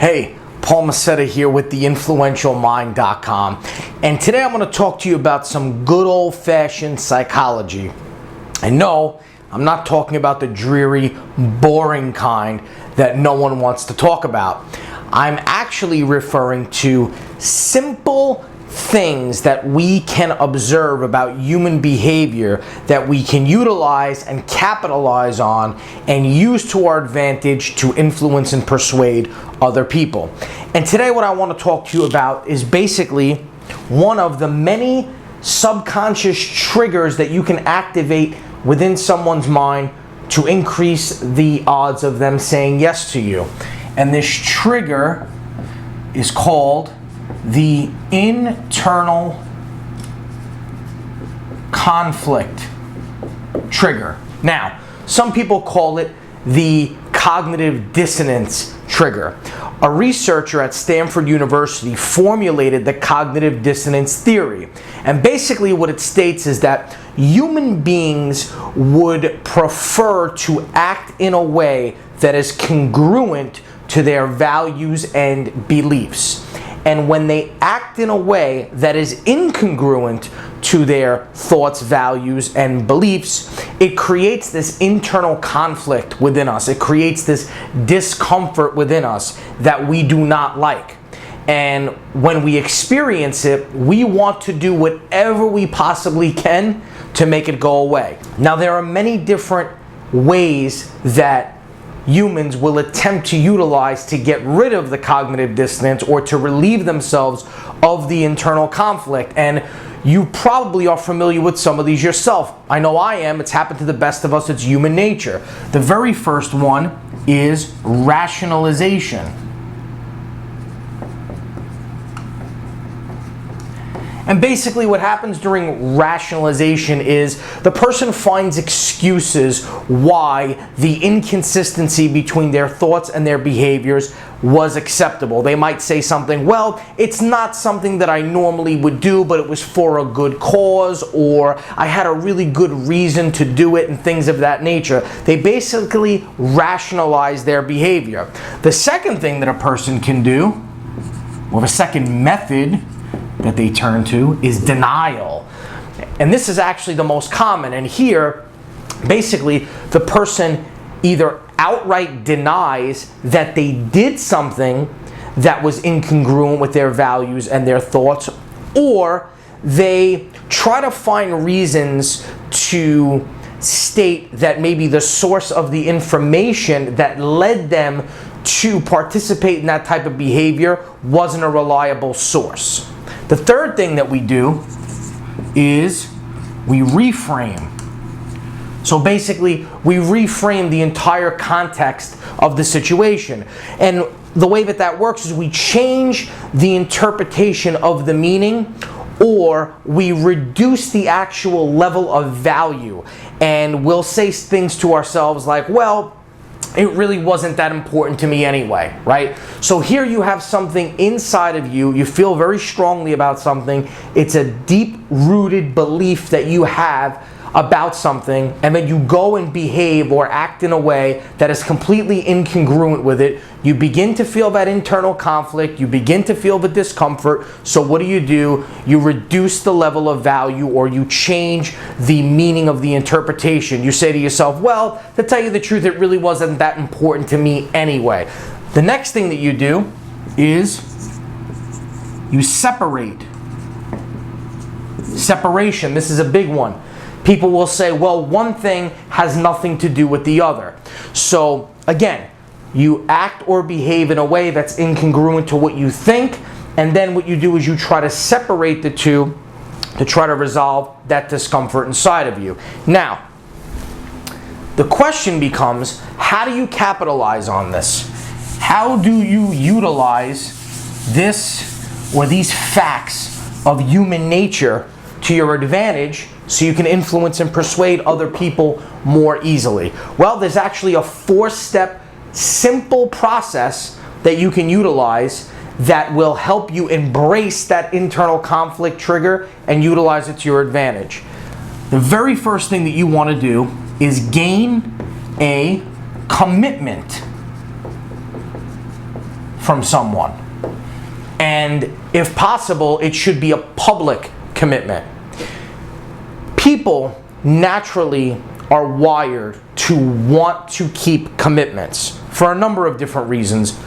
Hey, Paul Mascetta here with theinfluentialmind.com, and today I'm going to talk to you about some good old-fashioned psychology. And no, I'm not talking about the dreary, boring kind that no one wants to talk about. I'm actually referring to simple things that we can observe about human behavior that we can utilize and capitalize on and use to our advantage to influence and persuade other people. And today what I want to talk to you about is basically one of the many subconscious triggers that you can activate within someone's mind to increase the odds of them saying yes to you. And this trigger is called the internal conflict trigger. Now, some people call it the cognitive dissonance trigger. A researcher at Stanford University formulated the cognitive dissonance theory. And basically what it states is that human beings would prefer to act in a way that is congruent to their values and beliefs. And when they act in a way that is incongruent to their thoughts, values, and beliefs, it creates this internal conflict within us. It creates this discomfort within us that we do not like. And when we experience it, we want to do whatever we possibly can to make it go away. Now, there are many different ways that humans will attempt to utilize to get rid of the cognitive dissonance or to relieve themselves of the internal conflict. And you probably are familiar with some of these yourself. I know I am. It's happened to the best of us. It's human nature. The very first one is rationalization. And basically what happens during rationalization is the person finds excuses why the inconsistency between their thoughts and their behaviors was acceptable. They might say something, well, it's not something that I normally would do, but it was for a good cause, or I had a really good reason to do it, and things of that nature. They basically rationalize their behavior. The second thing that a person can do, or the second method that they turn to, is denial. And this is actually the most common. And here, basically, the person either outright denies that they did something that was incongruent with their values and their thoughts, or they try to find reasons to state that maybe the source of the information that led them to participate in that type of behavior wasn't a reliable source. The third thing that we do is we reframe. So basically, we reframe the entire context of the situation. And the way that that works is we change the interpretation of the meaning, or we reduce the actual level of value. And we'll say things to ourselves like, well, it really wasn't that important to me anyway, right? So here you have something inside of you. You feel very strongly about something. It's a deep-rooted belief that you have about something, and then you go and behave or act in a way that is completely incongruent with it. You begin to feel that internal conflict. You begin to feel the discomfort. So what do? You reduce the level of value, or you change the meaning of the interpretation. You say to yourself, well, to tell you the truth, it really wasn't that important to me anyway. The next thing that you do is you separate. Separation, this is a big one. People will say, well, one thing has nothing to do with the other. So again, you act or behave in a way that's incongruent to what you think, and then what you do is you try to separate the two to try to resolve that discomfort inside of you. Now, the question becomes, how do you capitalize on this? How do you utilize this or these facts of human nature to your advantage so you can influence and persuade other people more easily? Well, there's actually a 4-step simple process that you can utilize that will help you embrace that internal conflict trigger and utilize it to your advantage. The very first thing that you want to do is gain a commitment from someone. And if possible, it should be a public commitment. People naturally are wired to want to keep commitments for a number of different reasons.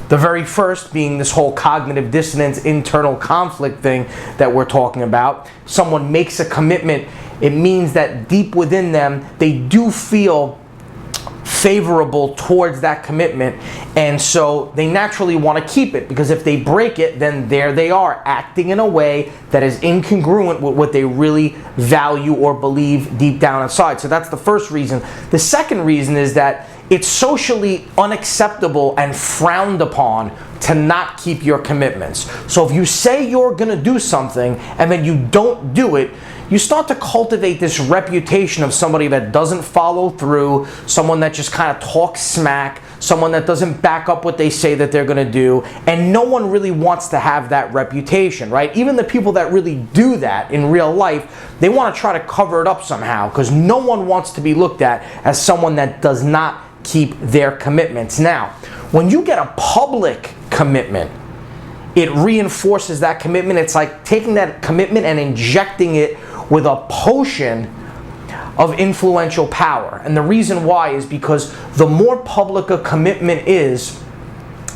The very first being this whole cognitive dissonance, internal conflict thing that we're talking about. Someone makes a commitment, it means that deep within them, they do feel favorable towards that commitment, and so they naturally want to keep it, because if they break it, then there they are acting in a way that is incongruent with what they really value or believe deep down inside. So that's the first reason. The second reason is that it's socially unacceptable and frowned upon to not keep your commitments. So if you say you're going to do something and then you don't do it, you start to cultivate this reputation of somebody that doesn't follow through, someone that just kind of talks smack, someone that doesn't back up what they say that they're going to do, and no one really wants to have that reputation, right? Even the people that really do that in real life, they want to try to cover it up somehow, because no one wants to be looked at as someone that does not keep their commitments. Now, when you get a public commitment, it reinforces that commitment. It's like taking that commitment and injecting it with a potion of influential power. And the reason why is because the more public a commitment is,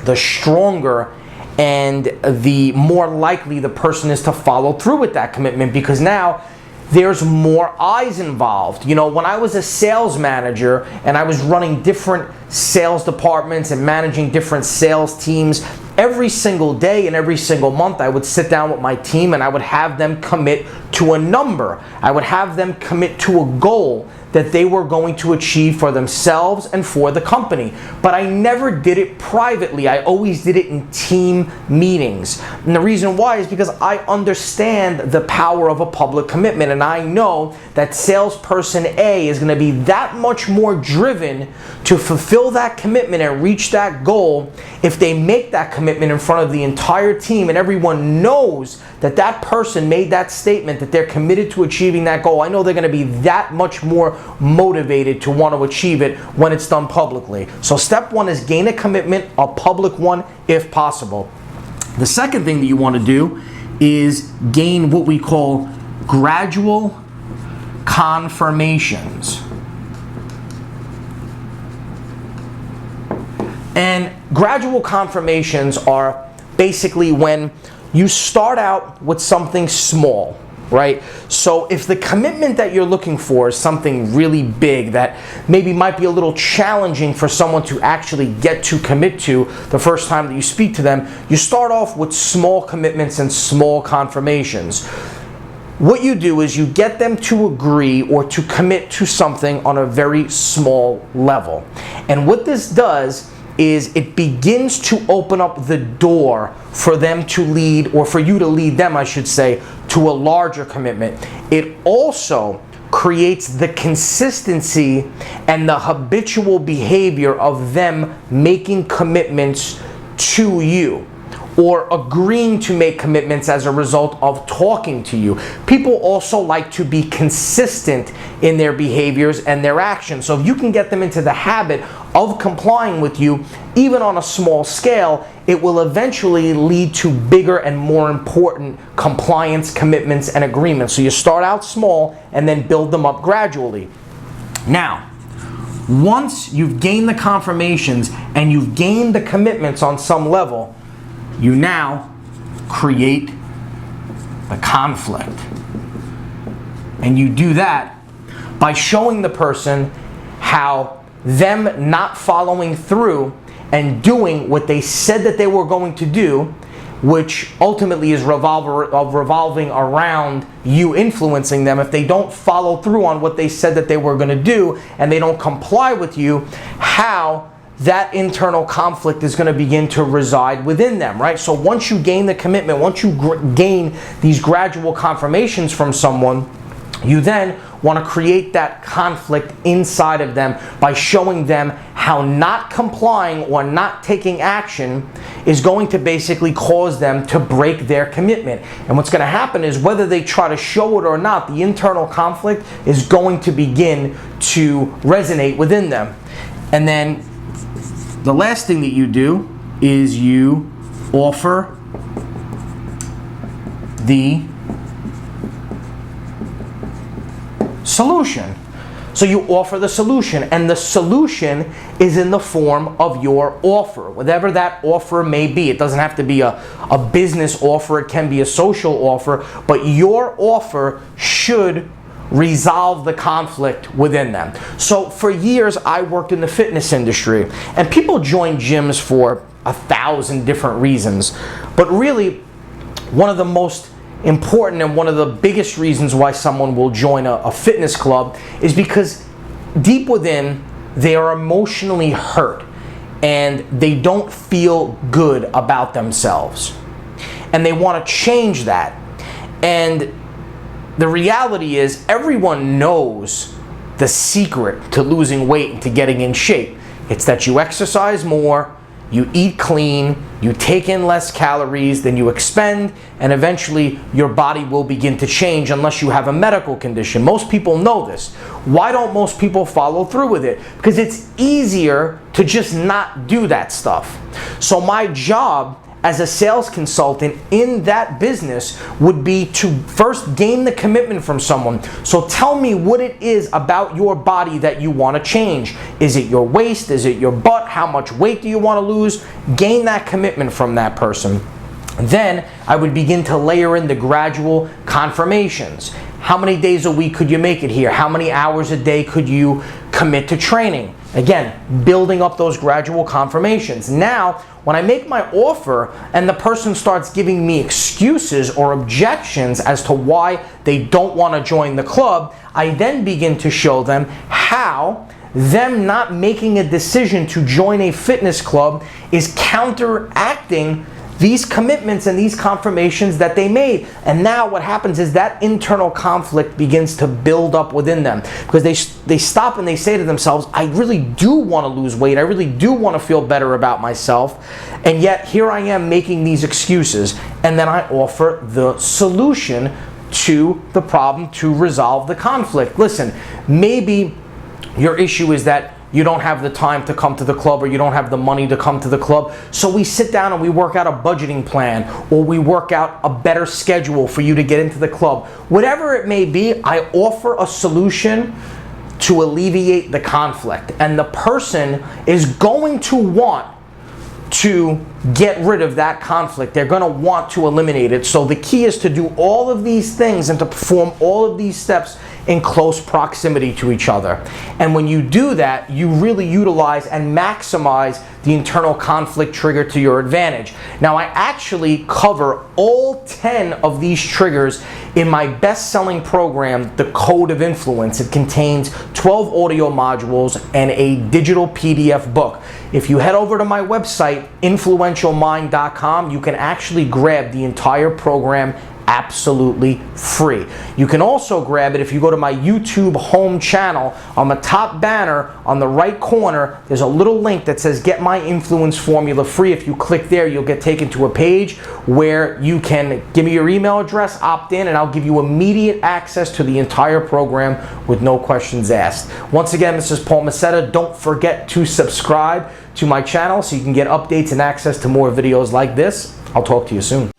the stronger and the more likely the person is to follow through with that commitment, because now there's more eyes involved. You know, when I was a sales manager and I was running different sales departments and managing different sales teams, every single day and every single month I would sit down with my team and I would have them commit to a number. I would have them commit to a goal that they were going to achieve for themselves and for the company. But I never did it privately. I always did it in team meetings. And the reason why is because I understand the power of a public commitment, and I know that salesperson A is going to be that much more driven to fulfill that commitment and reach that goal if they make that commitment in front of the entire team and everyone knows that that person made that statement, that they're committed to achieving that goal. I know they're going to be that much more motivated to want to achieve it when it's done publicly. So step one is gain a commitment, a public one if possible. The second thing that you want to do is gain what we call gradual confirmations. And gradual confirmations are basically when you start out with something small, right? So if the commitment that you're looking for is something really big that maybe might be a little challenging for someone to actually get to commit to the first time that you speak to them, you start off with small commitments and small confirmations. What you do is you get them to agree or to commit to something on a very small level. And what this does is it begins to open up the door for them to lead, or for you to lead them, I should say, to a larger commitment. It also creates the consistency and the habitual behavior of them making commitments to you, or agreeing to make commitments as a result of talking to you. People also like to be consistent in their behaviors and their actions. So if you can get them into the habit of complying with you, even on a small scale, it will eventually lead to bigger and more important compliance commitments and agreements. So you start out small and then build them up gradually. Now, once you've gained the confirmations and you've gained the commitments on some level, you now create the conflict. And you do that by showing the person how them not following through and doing what they said that they were going to do, which ultimately is revolving around you influencing them. If they don't follow through on what they said that they were going to do and they don't comply with you, how that internal conflict is going to begin to reside within them, right? So once you gain the commitment, once you gain these gradual confirmations from someone, you then want to create that conflict inside of them by showing them how not complying or not taking action is going to basically cause them to break their commitment. And what's going to happen is, whether they try to show it or not, the internal conflict is going to begin to resonate within them. And then the last thing that you do is you offer the solution. So you offer the solution, and the solution is in the form of your offer, whatever that offer may be. It doesn't have to be a business offer, it can be a social offer, but your offer should resolve the conflict within them. So for years I worked in the fitness industry, and people join gyms for 1,000 different reasons, but really one of the most important and one of the biggest reasons why someone will join a fitness club is because deep within they are emotionally hurt and they don't feel good about themselves, and they want to change that. And the reality is everyone knows the secret to losing weight and to getting in shape. It's that you exercise more, you eat clean, you take in less calories than you expend, and eventually your body will begin to change unless you have a medical condition. Most people know this. Why don't most people follow through with it? Because it's easier to just not do that stuff. So my job as a sales consultant in that business would be to first gain the commitment from someone. So tell me what it is about your body that you want to change. Is it your waist? Is it your butt? How much weight do you want to lose? Gain that commitment from that person. Then I would begin to layer in the gradual confirmations. How many days a week could you make it here? How many hours a day could you commit to training? Again, building up those gradual confirmations. Now, when I make my offer and the person starts giving me excuses or objections as to why they don't want to join the club, I then begin to show them how them not making a decision to join a fitness club is counteracting these commitments and these confirmations that they made. And now what happens is that internal conflict begins to build up within them, because they stop and they say to themselves, I really do want to lose weight, I really do want to feel better about myself, and yet here I am making these excuses. And then I offer the solution to the problem to resolve the conflict. Listen, maybe your issue is that you don't have the time to come to the club, or you don't have the money to come to the club. So we sit down and we work out a budgeting plan, or we work out a better schedule for you to get into the club. Whatever it may be, I offer a solution to alleviate the conflict. And the person is going to want to get rid of that conflict. They're going to want to eliminate it. So the key is to do all of these things and to perform all of these steps in close proximity to each other. And when you do that, you really utilize and maximize the internal conflict trigger to your advantage. Now, I actually cover all 10 of these triggers in my best-selling program, The Code of Influence. It contains 12 audio modules and a digital PDF book. If you head over to my website, influentialmind.com, you can actually grab the entire program absolutely free. You can also grab it if you go to my YouTube home channel. On the top banner on the right corner, there's a little link that says Get My Influence Formula Free. If you click there, you'll get taken to a page where you can give me your email address, opt in, and I'll give you immediate access to the entire program with no questions asked. Once again, this is Paul Mascetta. Don't forget to subscribe to my channel so you can get updates and access to more videos like this. I'll talk to you soon.